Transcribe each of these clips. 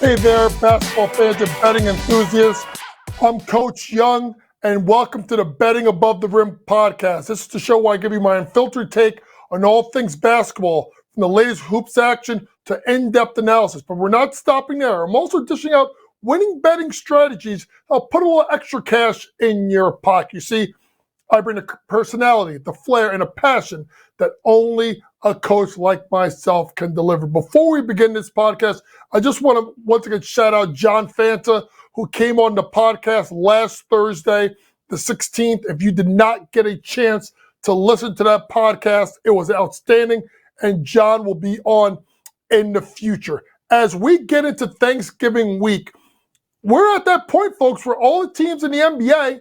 Hey there, basketball fans and betting enthusiasts. I'm Coach Young, and welcome to the Betting Above the Rim podcast. This is the show where I give you my unfiltered take on all things basketball, from the latest hoops action to in-depth analysis. But we're not stopping there. I'm also dishing out winning betting strategies. I'll put a little extra cash in your pocket. You see, I bring a personality, the flair, and a passion that only a coach like myself can deliver. Before we begin this podcast, I just want to once again shout out John Fanta, who came on the podcast last Thursday, the 16th. If you did not get a chance to listen to that podcast, it was outstanding, and John will be on in the future. As we get into Thanksgiving week, we're at that point, folks, where all the teams in the NBA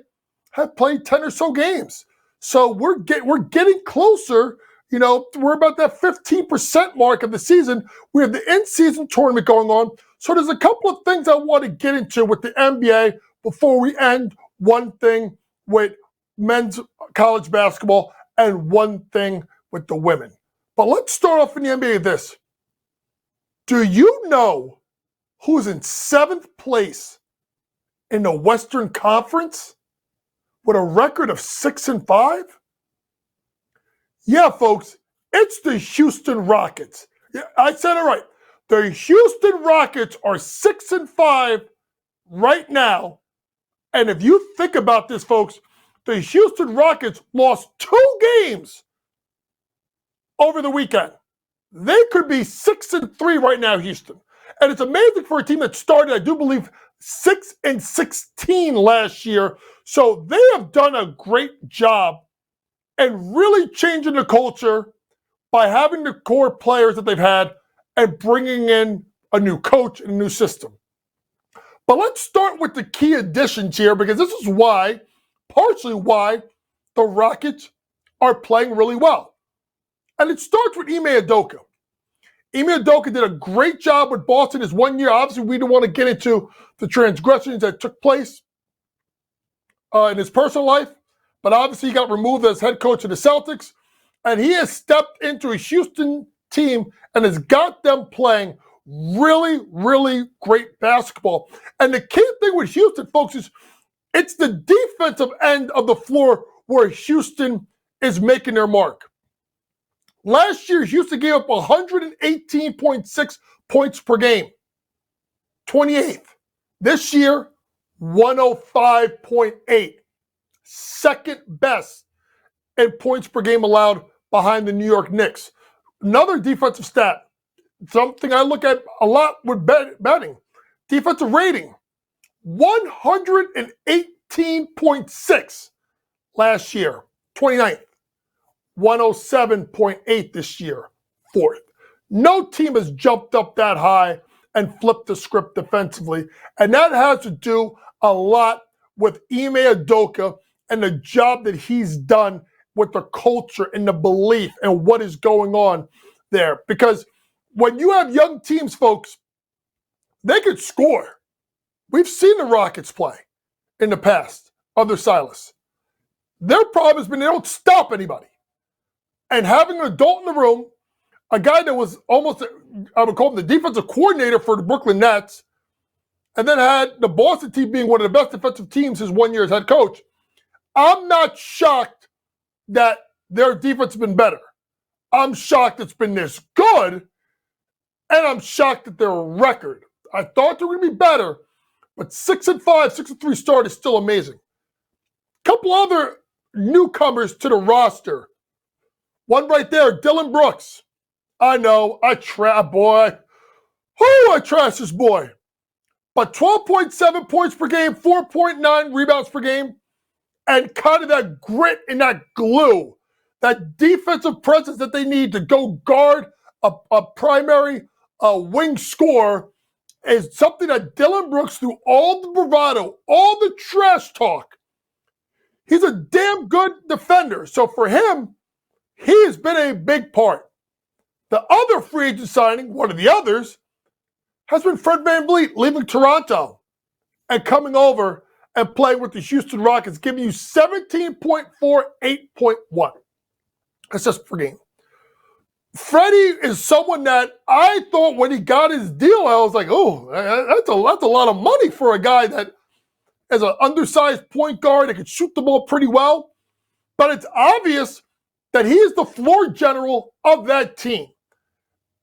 have played 10 or so games. So we're getting closer. You know, we're about that 15% mark of the season. We have the in-season tournament going on. So there's a couple of things I want to get into with the NBA before we end. One thing with men's college basketball and one thing with the women. But let's start off in the NBA with this. Do you know who's in 7th place in the Western Conference with a record of 6-5? Yeah, folks, it's the Houston Rockets. Yeah, I said it right. The Houston Rockets are 6-5 right now. And if you think about this, folks, the Houston Rockets lost 2 games over the weekend. They could be 6-3 right now, Houston. And it's amazing for a team that started, I do believe, 6-16 last year. So they have done a great job and really changing the culture by having the core players that they've had and bringing in a new coach and a new system. But let's start with the key additions here, because this is why, partially why, the Rockets are playing really well. And it starts with Ime Udoka. Ime Udoka did a great job with Boston his 1 year. Obviously, we don't want to get into the transgressions that took place in his personal life. But obviously, he got removed as head coach of the Celtics. And he has stepped into a Houston team and has got them playing really, really great basketball. And the key thing with Houston, folks, is it's the defensive end of the floor where Houston is making their mark. Last year, Houston gave up 118.6 points per game, 28th. This year, 105.8. Second best in points per game allowed behind the New York Knicks. Another defensive stat, something I look at a lot with betting. Defensive rating, 118.6 last year, 29th. 107.8 this year, 4th. No team has jumped up that high and flipped the script defensively. And that has to do a lot with Ime Udoka and the job that he's done with the culture and the belief and what is going on there. Because when you have young teams, folks, they could score. We've seen the Rockets play in the past under Silas. Their problem has been they don't stop anybody. And having an adult in the room, a guy that was almost, I would call him the defensive coordinator for the Brooklyn Nets, and then had the Boston team being one of the best defensive teams his 1 year as head coach, I'm not shocked that their defense has been better. I'm shocked it's been this good, and I'm shocked at their record. I thought they were going to be better, but 6-5, 6-3 start is still amazing. Couple other newcomers to the roster. One right there, Dillon Brooks. I know, I trash this boy. But 12.7 points per game, 4.9 rebounds per game, and kind of that grit and that glue, that defensive presence that they need to go guard a primary wing scorer is something that Dillon Brooks, through all the bravado, all the trash talk, he's a damn good defender. So for him, he has been a big part. The other free agent signing, one of the others, has been Fred VanVleet leaving Toronto and coming over and playing with the Houston Rockets, giving you 17.4, 8.1 assists per game. Freddie is someone that I thought when he got his deal, I was like, oh, that's a lot of money for a guy that is an undersized point guard that can shoot the ball pretty well. But it's obvious that he is the floor general of that team.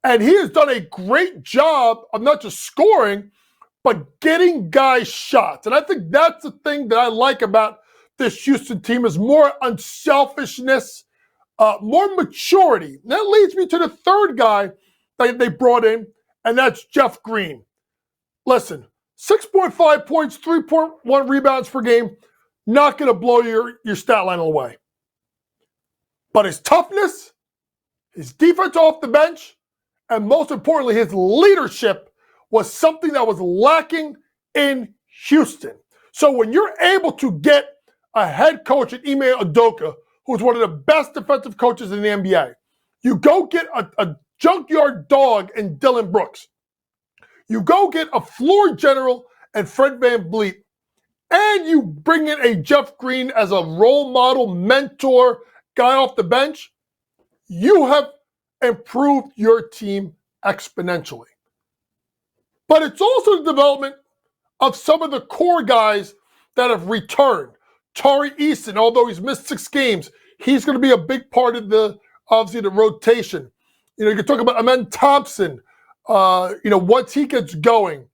And he has done a great job of not just scoring, but getting guys shots. And I think that's the thing that I like about this Houston team is more unselfishness, more maturity. And that leads me to the third guy that they brought in, and that's Jeff Green. Listen, 6.5 points, 3.1 rebounds per game, not going to blow your stat line away. But his toughness, his defense off the bench, and most importantly, his leadership was something that was lacking in Houston. So when you're able to get a head coach at Ime Udoka, who's one of the best defensive coaches in the NBA, you go get a junkyard dog in Dillon Brooks. You go get a floor general and Fred VanVleet, and you bring in a Jeff Green as a role model, mentor, guy off the bench, you have improved your team exponentially. But it's also the development of some of the core guys that have returned. Tari Eason, although he's missed 6 games, he's going to be a big part of the rotation. You can talk about Amen Thompson, once he gets going.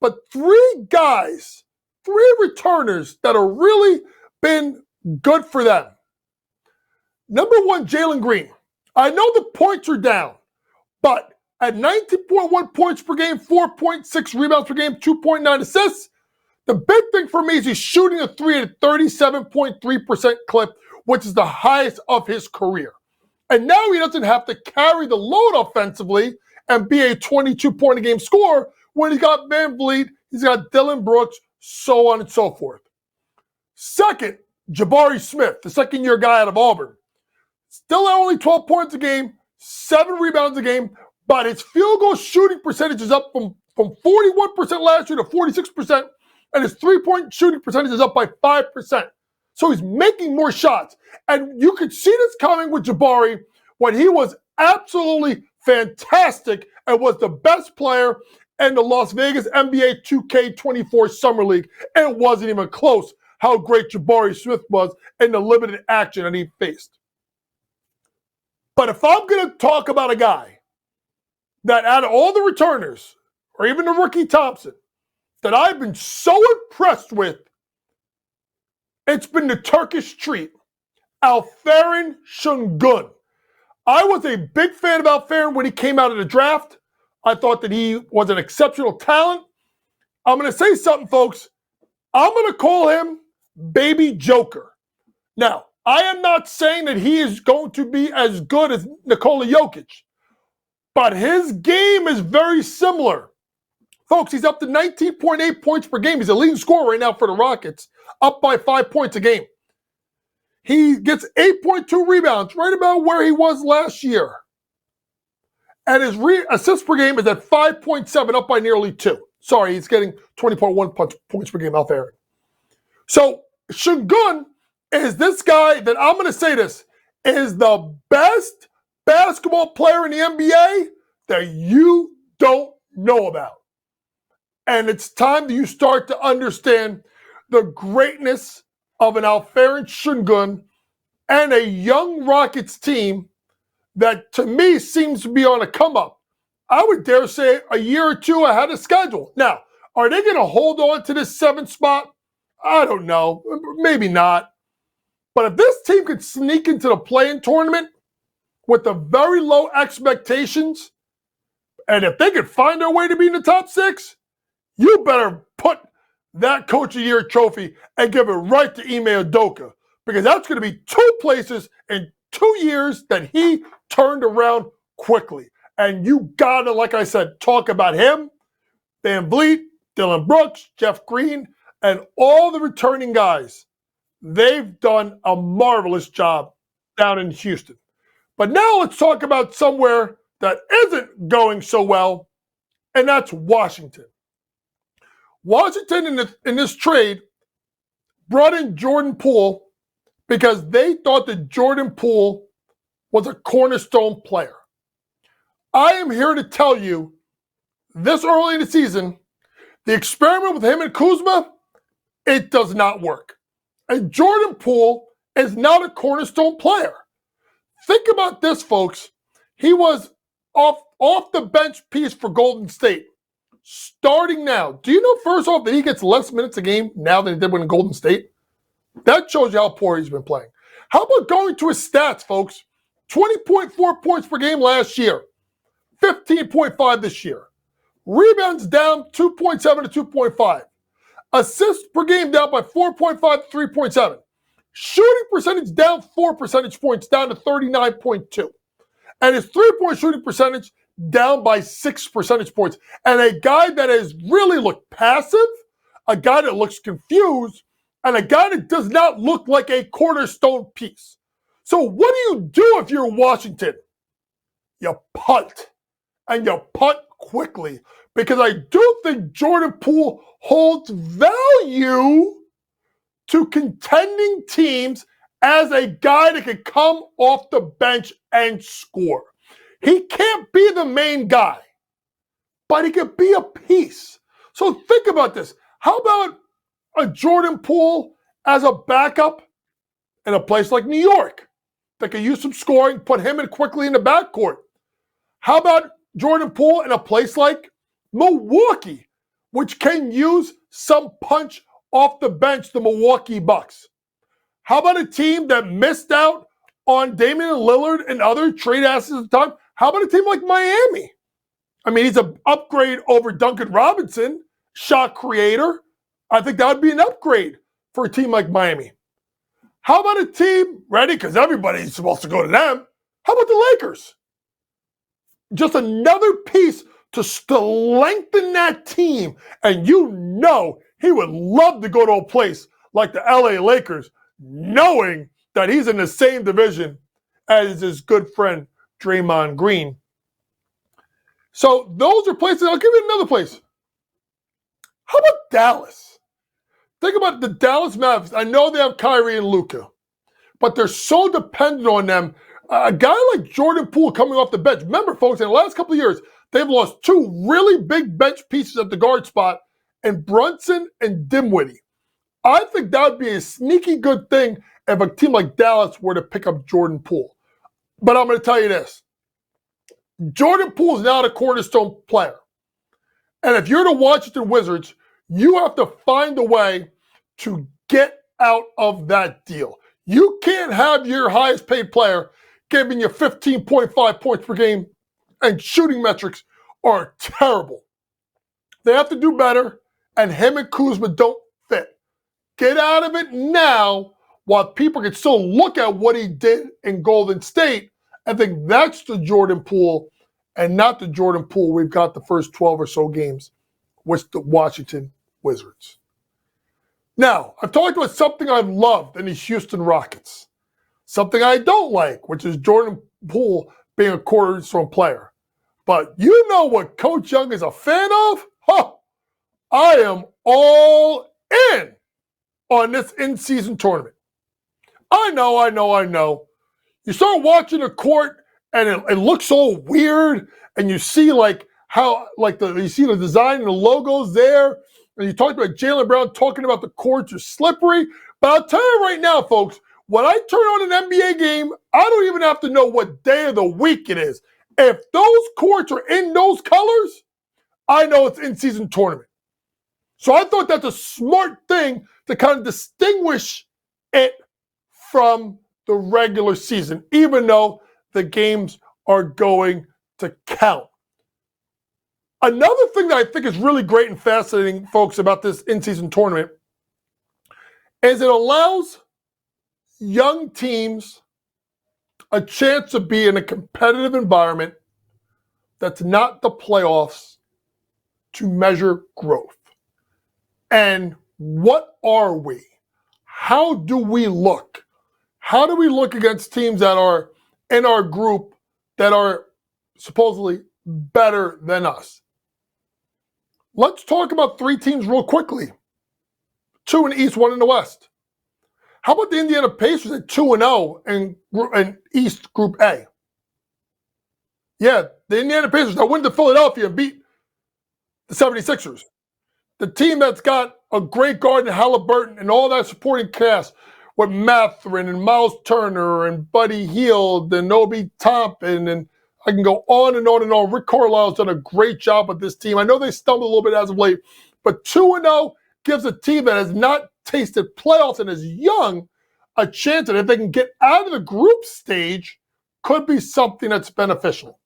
But 3 guys, 3 returners that have really been good for them. Number 1, Jalen Green. I know the points are down, but at 19.1 points per game, 4.6 rebounds per game, 2.9 assists, the big thing for me is he's shooting a 3 at a 37.3% clip, which is the highest of his career. And now he doesn't have to carry the load offensively and be a 22-point-a-game scorer when he's got VanVleet, he's got Dillon Brooks, so on and so forth. Second, Jabari Smith, the second-year guy out of Auburn. Still at only 12 points a game, 7 rebounds a game, but his field goal shooting percentage is up from 41% last year to 46%, and his three-point shooting percentage is up by 5%. So he's making more shots. And you could see this coming with Jabari when he was absolutely fantastic and was the best player in the Las Vegas NBA 2K24 Summer League. And it wasn't even close how great Jabari Smith was in the limited action that he faced. But if I'm going to talk about a guy that out of all the returners, or even the rookie Thompson, that I've been so impressed with, it's been the Turkish treat, Aloheren Sengun. I was a big fan of Alperen when he came out of the draft. I thought that he was an exceptional talent. I'm going to say something, folks. I'm going to call him Baby Joker. Now, I am not saying that he is going to be as good as Nikola Jokic, but his game is very similar. Folks, he's up to 19.8 points per game. He's a leading scorer right now for the Rockets, up by 5 points a game. He gets 8.2 rebounds, right about where he was last year. And his assists per game is at 5.7, up by nearly 2. Sorry, he's getting 20.1 points per game, Alperen. So, Sengun is this guy that I'm going to say this, is the best basketball player in the NBA that you don't know about. And it's time that you start to understand the greatness of an Aloheren Sengun and a young Rockets team that, to me, seems to be on a come-up. I would dare say a year or two ahead of schedule. Now, are they going to hold on to this 7th spot? I don't know. Maybe not. But if this team could sneak into the play-in tournament with the very low expectations, and if they could find their way to be in the top 6, you better put that Coach of the Year trophy and give it right to Ime Udoka, because that's going to be 2 places in 2 years that he turned around quickly. And you got to, like I said, talk about him, VanVleet, Dillon Brooks, Jeff Green, and all the returning guys. They've done a marvelous job down in Houston. But now let's talk about somewhere that isn't going so well, and that's Washington. Washington in this trade brought in Jordan Poole because they thought that Jordan Poole was a cornerstone player. I am here to tell you this early in the season, the experiment with him and Kuzma, it does not work. And Jordan Poole is not a cornerstone player. Think about this, folks. He was off the bench piece for Golden State. Starting now. Do you know, first off, that he gets less minutes a game now than he did when in Golden State? That shows you how poor he's been playing. How about going to his stats, folks? 20.4 points per game last year. 15.5 this year. Rebounds down 2.7 to 2.5. Assists per game down by 4.5 to 3.7. Shooting percentage down 4 percentage points, down to 39.2. And his three-point shooting percentage down by 6 percentage points. And a guy that has really looked passive, a guy that looks confused, and a guy that does not look like a cornerstone piece. So what do you do if you're Washington? You punt. And you punt quickly. Because I do think Jordan Poole holds value to contending teams as a guy that can come off the bench and score. He can't be the main guy, but he can be a piece. So think about this. How about a Jordan Poole as a backup in a place like New York that can use some scoring, put him in quickly in the backcourt? How about Jordan Poole in a place like Milwaukee, which can use some punch off the bench, the Milwaukee Bucks? How about a team that missed out on Damian Lillard and other trade assets at the time? How about a team like Miami? I mean, he's an upgrade over Duncan Robinson, shot creator. I think that would be an upgrade for a team like Miami. How about a team, ready? Because everybody's supposed to go to them. How about the Lakers? Just another piece to lengthen that team. And you know he would love to go to a place like the LA Lakers, knowing that he's in the same division as his good friend Draymond Green. So those are places. I'll give you another place. How about Dallas? Think about the Dallas Mavericks. I know they have Kyrie and Luka, but they're so dependent on them. A guy like Jordan Poole coming off the bench. Remember, folks, in the last couple of years, they've lost two really big bench pieces at the guard spot, and Brunson and Dinwiddie. I think that would be a sneaky good thing if a team like Dallas were to pick up Jordan Poole. But I'm going to tell you this. Jordan Poole is not a cornerstone player. And if you're the Washington Wizards, you have to find a way to get out of that deal. You can't have your highest paid player giving you 15.5 points per game, and shooting metrics are terrible. They have to do better, and him and Kuzma don't fit. Get out of it now while people can still look at what he did in Golden State and think that's the Jordan Poole and not the Jordan Poole we've got the first 12 or so games with the Washington Wizards. Now, I've talked about something I've loved in the Houston Rockets. Something I don't like, which is Jordan Poole being a cornerstone player. But you know what Coach Young is a fan of? Huh. I am all in on this in-season tournament. I know. You start watching the court and it looks so weird, and you see you see the design and the logos there, and you talked about Jalen Brown talking about the courts are slippery. But I'll tell you right now, folks, when I turn on an NBA game, I don't even have to know what day of the week it is. If those courts are in those colors, I know it's in-season tournament. So I thought that's a smart thing to kind of distinguish it from the regular season, even though the games are going to count. Another thing that I think is really great and fascinating, folks, about this in-season tournament is it allows young teams a chance to be in a competitive environment that's not the playoffs to measure growth. And what are we? How do we look? How do we look against teams that are in our group that are supposedly better than us? Let's talk about three teams real quickly. 2 in the East, 1 in the West. How about the Indiana Pacers at 2-0 in East Group A? Yeah, the Indiana Pacers that went to Philadelphia and beat the 76ers. The team that's got a great guard in Halliburton and all that supporting cast with Mathurin and Miles Turner and Buddy Hield and Obi Toppin, and I can go on and on and on. Rick Carlisle's done a great job with this team. I know they stumbled a little bit as of late, but 2-0 gives a team that has not tasted playoffs and is young a chance that if they can get out of the group stage, could be something that's beneficial.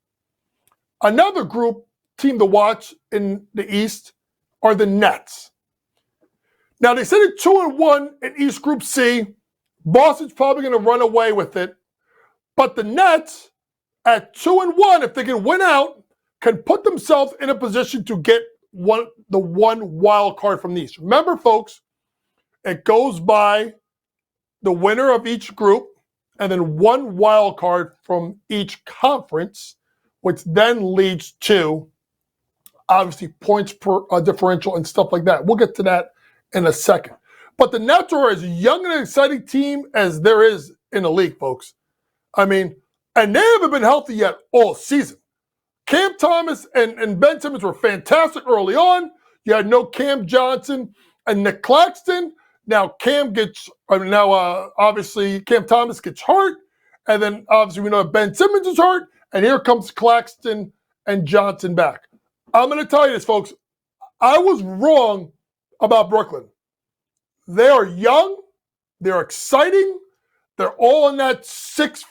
Another group team to watch in the East are the Nets. Now, they sit at 2-1 in East Group C. Boston's probably going to run away with it. But the Nets, at 2-1, if they can win out, can put themselves in a position to get the one wild card from the East. Remember, folks, it goes by the winner of each group and then one wild card from each conference, which then leads to, obviously, points per differential and stuff like that. We'll get to that in a second. But the Nets are as young and exciting team as there is in the league, folks. I mean, and they haven't been healthy yet all season. Cam Thomas and Ben Simmons were fantastic early on. You had no Cam Johnson and Nick Claxton. Now obviously Cam Thomas gets hurt, and then obviously we know Ben Simmons is hurt, and here comes Claxton and Johnson back. I'm going to tell you this, folks. I was wrong about Brooklyn. They are young. They're exciting. They're all in that 6'5"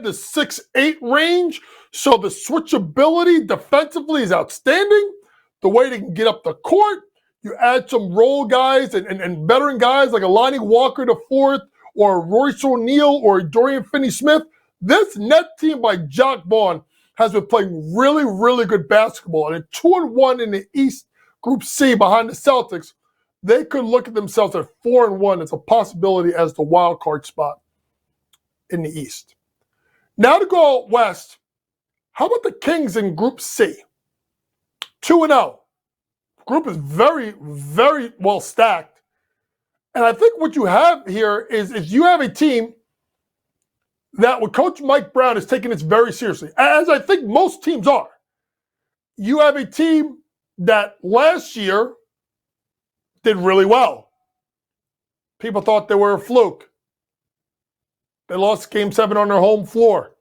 to 6'8" range. So the switchability defensively is outstanding. The way they can get up the court. You add some role guys and veteran guys like Alani Walker IV or Royce O'Neal or Dorian Finney-Smith. This net team by Jock Vaughn has been playing really, really good basketball. And at 2-1 in the East Group C behind the Celtics, they could look at themselves at 4-1 as a possibility as the wild card spot in the East. Now to go out West, how about the Kings in Group C? 2-0. Group is very, very well stacked. And I think what you have here is you have a team that with Coach Mike Brown is taking this very seriously, as I think most teams are. You have a team that last year did really well. People thought they were a fluke. They lost Game 7 on their home floor.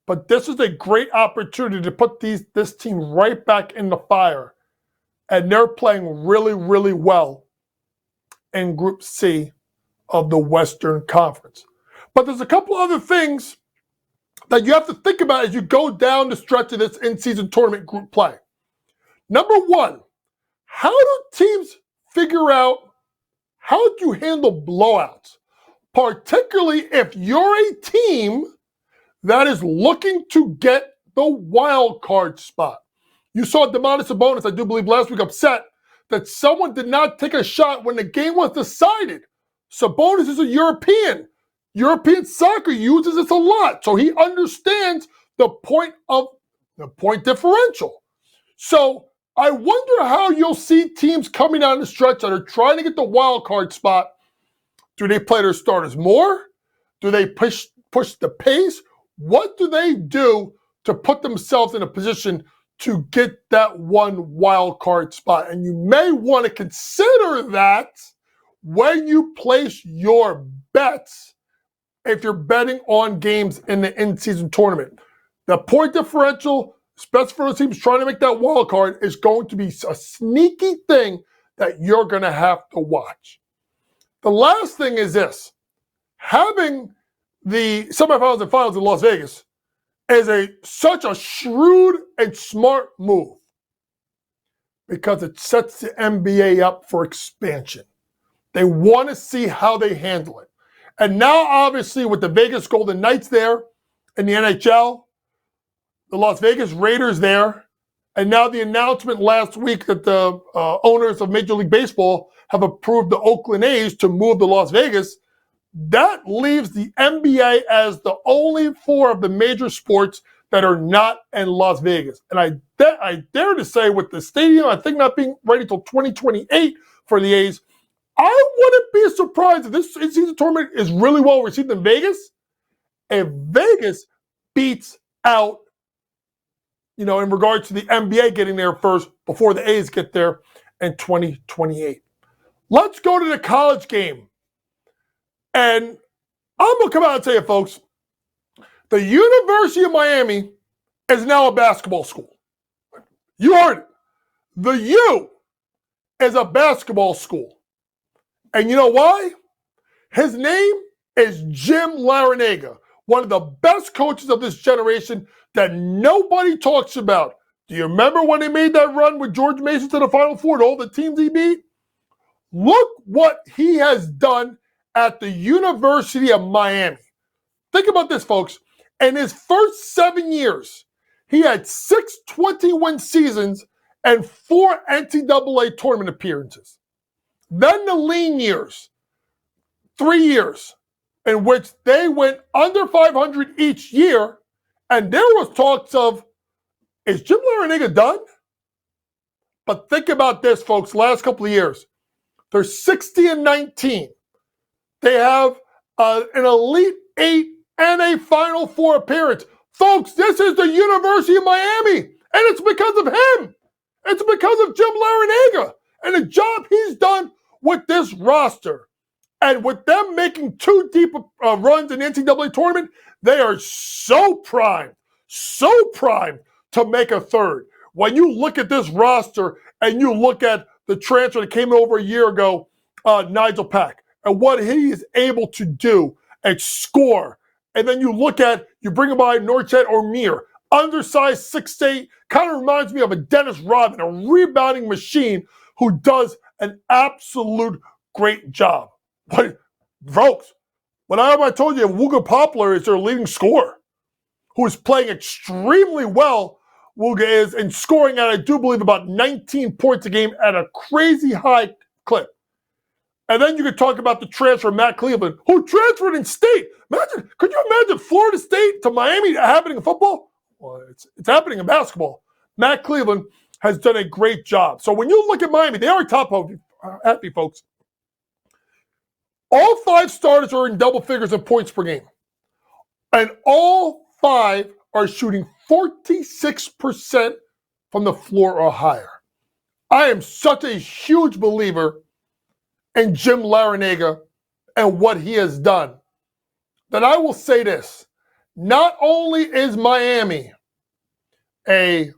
But this is a great opportunity to put this team right back in the fire. And they're playing really, really well in Group C of the Western Conference. But there's a couple other things that you have to think about as you go down the stretch of this in-season tournament group play. Number one, how do teams figure out how do you handle blowouts? Particularly if you're a team that is looking to get the wild card spot. You saw Domantas Sabonis, I do believe, last week upset that someone did not take a shot when the game was decided. Sabonis is a European. European soccer uses this a lot, so he understands the point differential. So I wonder how you'll see teams coming down the stretch that are trying to get the wild card spot. Do they play their starters more? Do they push the pace? What do they do to put themselves in a position to get that one wild card spot? And you may want to consider that when you place your bets if you're betting on games in the in-season tournament. The point differential, especially for those teams trying to make that wild card, is going to be a sneaky thing that you're going to have to watch. The last thing is this. Having the semifinals and finals in Las Vegas is such a shrewd and smart move because it sets the NBA up for expansion. They want to see how they handle it. And now, obviously, with the Vegas Golden Knights there in the NHL, the Las Vegas Raiders there, and now the announcement last week that the owners of Major League Baseball have approved the Oakland A's to move to Las Vegas, that leaves the NBA as the only four of the major sports that are not in Las Vegas. And I dare to say with the stadium, I think not being ready till 2028 for the A's, I wouldn't be surprised if this in-season tournament is really well received in Vegas if Vegas beats out in regards to the NBA getting there first before the A's get there in 2028. Let's go to the college game. And I'm going to come out and tell you, folks, the University of Miami is now a basketball school. You heard it. The U is a basketball school. And you know why? His name is Jim Larrañaga, one of the best coaches of this generation that nobody talks about. Do you remember when he made that run with George Mason to the Final Four and all the teams he beat? Look what he has done at the University of Miami. Think about this, folks. In his first 7 years, he had 6 20-win seasons and 4 NCAA tournament appearances. Then the lean years, 3 years, in which they went under 500 each year, and there was talks of, is Jim Larrañaga done? But think about this, folks, last couple of years. They're 60-19. They have an Elite 8 and a Final Four appearance. Folks, this is the University of Miami, and it's because of him. It's because of Jim Larrañaga and the job he's done with this roster. And with them making 2 deep runs in the NCAA tournament, they are so primed to make a third. When you look at this roster and you look at the transfer that came over a year ago, Nigel Pack, and what he is able to do and score. And then you bring him by Norchet or Mir, undersized 6'8", kind of reminds me of a Dennis Rodman, a rebounding machine who does an absolute great job. But folks, when I told you Wooga Poplar is their leading scorer, who is playing extremely well, Wooga is, and scoring at, I do believe, about 19 points a game at a crazy high clip. And then you could talk about the transfer of Matt Cleveland, who transferred in state. Could you imagine Florida State to Miami happening in football? Well, it's happening in basketball. Matt Cleveland has done a great job. So when you look at Miami, they are top happy, folks. All 5 starters are in double figures in points per game. And all 5 are shooting 46% from the floor or higher. I am such a huge believer in Jim Larrañaga and what he has done that I will say this. Not only is Miami a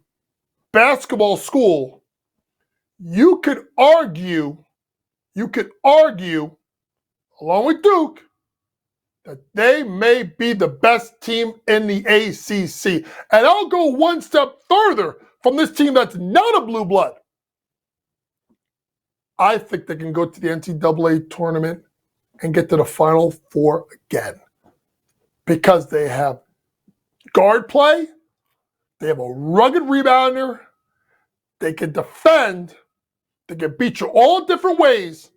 basketball school, you could argue, along with Duke, that they may be the best team in the ACC. And I'll go one step further from this team that's not a blue blood. I think they can go to the NCAA tournament and get to the Final Four again. Because they have guard play, they have a rugged rebounder, they can defend, they can beat you all different ways,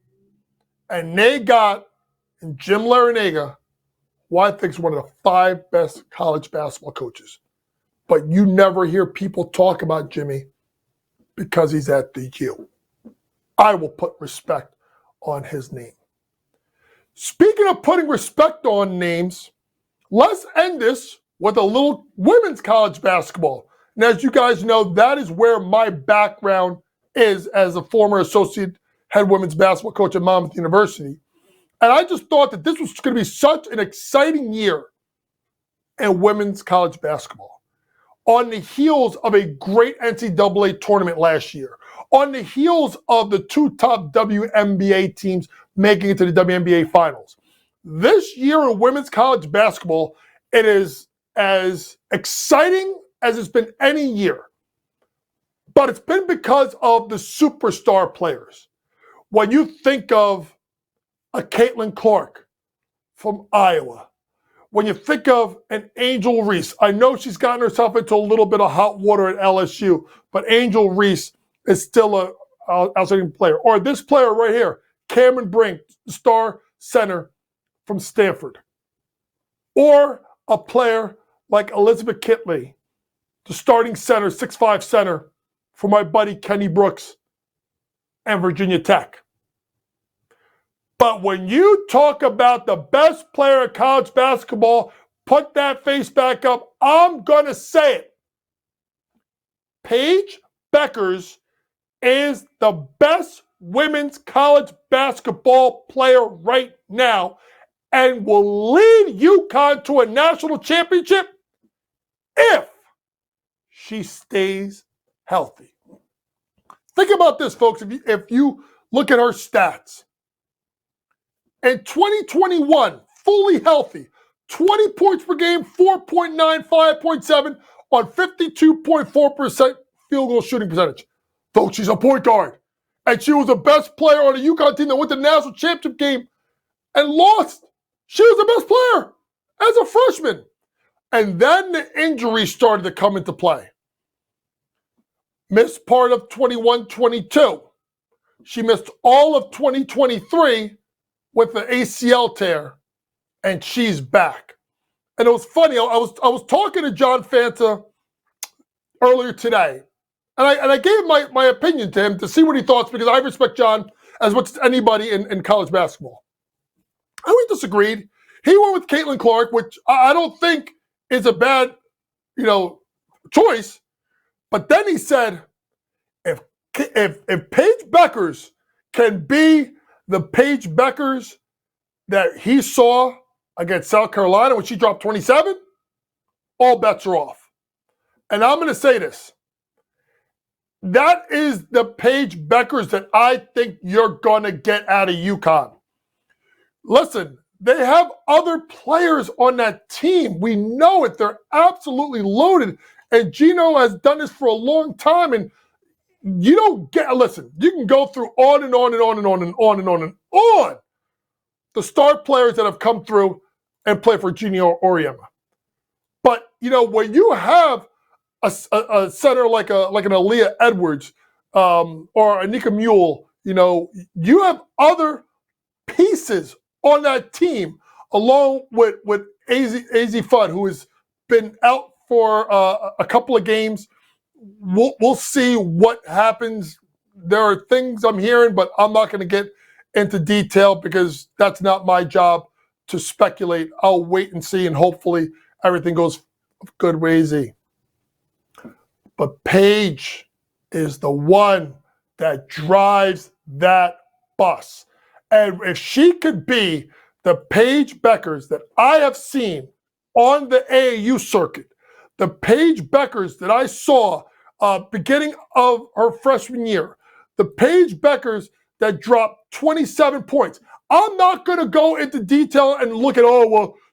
and they got Jim Larrañaga, who I think is one of the 5 best college basketball coaches. But you never hear people talk about Jimmy because he's at the U. I will put respect on his name. Speaking of putting respect on names, let's end this with a little women's college basketball. And as you guys know, that is where my background is as a former associate head women's basketball coach at Monmouth University. And I just thought that this was going to be such an exciting year in women's college basketball. On the heels of a great NCAA tournament last year, on the heels of the 2 top WNBA teams making it to the WNBA finals. This year in women's college basketball, it is as exciting as it's been any year. But it's been because of the superstar players. When you think of a Caitlin Clark from Iowa, when you think of an Angel Reese, I know she's gotten herself into a little bit of hot water at LSU, but Angel Reese is still an outstanding player. Or this player right here, Cameron Brink, star center from Stanford. Or a player like Elizabeth Kitley, the starting center, 6'5" center for my buddy Kenny Brooks and Virginia Tech. But when you talk about the best player in college basketball, put that face back up. I'm going to say it. Paige Bueckers is the best women's college basketball player right now and will lead UConn to a national championship if she stays healthy. Think about this, folks. If you look at her stats, in 2021, fully healthy, 20 points per game, 4.9, 5.7 on 52.4% field goal shooting percentage. Folks, she's a point guard. And she was the best player on a UConn team that went to the national championship game and lost. She was the best player as a freshman. And then the injuries started to come into play. Missed part of 21-22. She missed all of 2023 with the ACL tear, and she's back. And it was funny. I was talking to John Fanta earlier today, and I gave my opinion to him to see what he thought, because I respect John as much as anybody in college basketball. And we disagreed. He went with Caitlin Clark, which I don't think is a bad, choice. But then he said, if Paige Bueckers can be the Paige Bueckers that he saw against South Carolina when she dropped 27, all bets are off. And I'm going to say this. That is the Paige Bueckers that I think you're going to get out of UConn. Listen, they have other players on that team. We know it. They're absolutely loaded. And Gino has done this for a long time. And you don't get, listen, you can go through on and on and on and on and on and on and on the star players that have come through and play for Gino Auriemma. But, when you have a center like an Aaliyah Edwards or a Nika Mule, you have other pieces on that team, along with AZ Fudd, who has been out for a couple of games. We'll see what happens. There are things I'm hearing, but I'm not going to get into detail because that's not my job to speculate. I'll wait and see, and hopefully everything goes good with AZ. But Paige is the one that drives that bus. And if she could be the Paige Bueckers that I have seen on the AAU circuit, the Paige Bueckers that I saw beginning of her freshman year, the Paige Bueckers that dropped 27 points. I'm not going to go into detail and look at,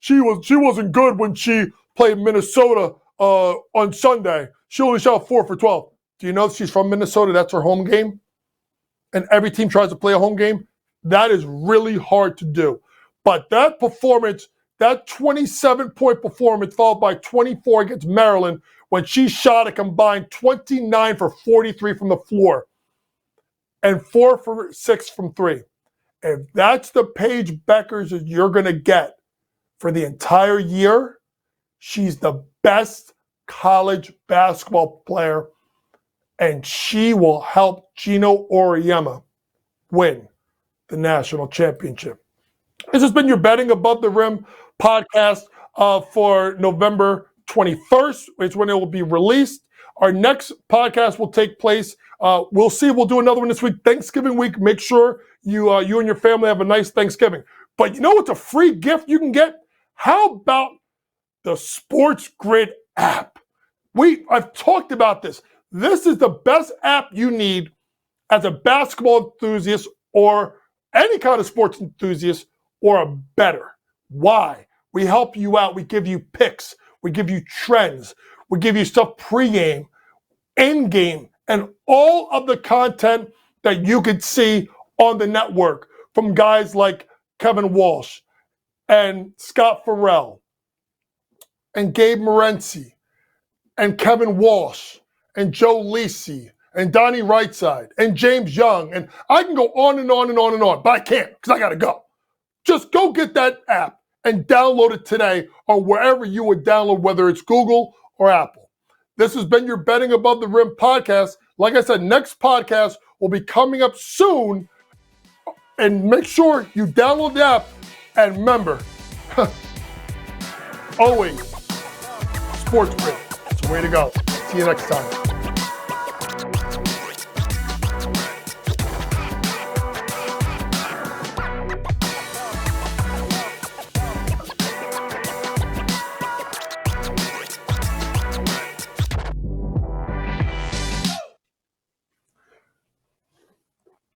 she wasn't good when she played Minnesota on Sunday. She only shot 4 for 12. Do you know she's from Minnesota? That's her home game. And every team tries to play a home game. That is really hard to do. But that performance, that 27-point performance followed by 24 against Maryland when she shot a combined 29 for 43 from the floor and 4 for 6 from 3. If that's the Paige Bueckers that you're going to get for the entire year, she's the best college basketball player, and she will help Gino Auriemma win the national championship. This has been your Betting Above the Rim podcast for November 21st. It's when it will be released. Our next podcast will take place. We'll see. We'll do another one this week, Thanksgiving week. Make sure you and your family have a nice Thanksgiving. But you know what's a free gift you can get? How about the SportsGrid app? I've talked about this. This is the best app you need as a basketball enthusiast or any kind of sports enthusiast or a bettor. Why? We help you out. We give you picks. We give you trends. We give you stuff pregame, endgame, and all of the content that you could see on the network from guys like Kevin Walsh and Scott Farrell and Gabe Morency and Kevin Walsh and Joe Lisi and Donnie Rightside and James Young. And I can go on and on and on and on, but I can't because I got to go. Just go get that app and download it today or wherever you would download, whether it's Google or Apple. This has been your Betting Above the Rim podcast. Like I said, next podcast will be coming up soon. And make sure you download the app. And remember, always, SportsGrid. It's the way to go. See you next time.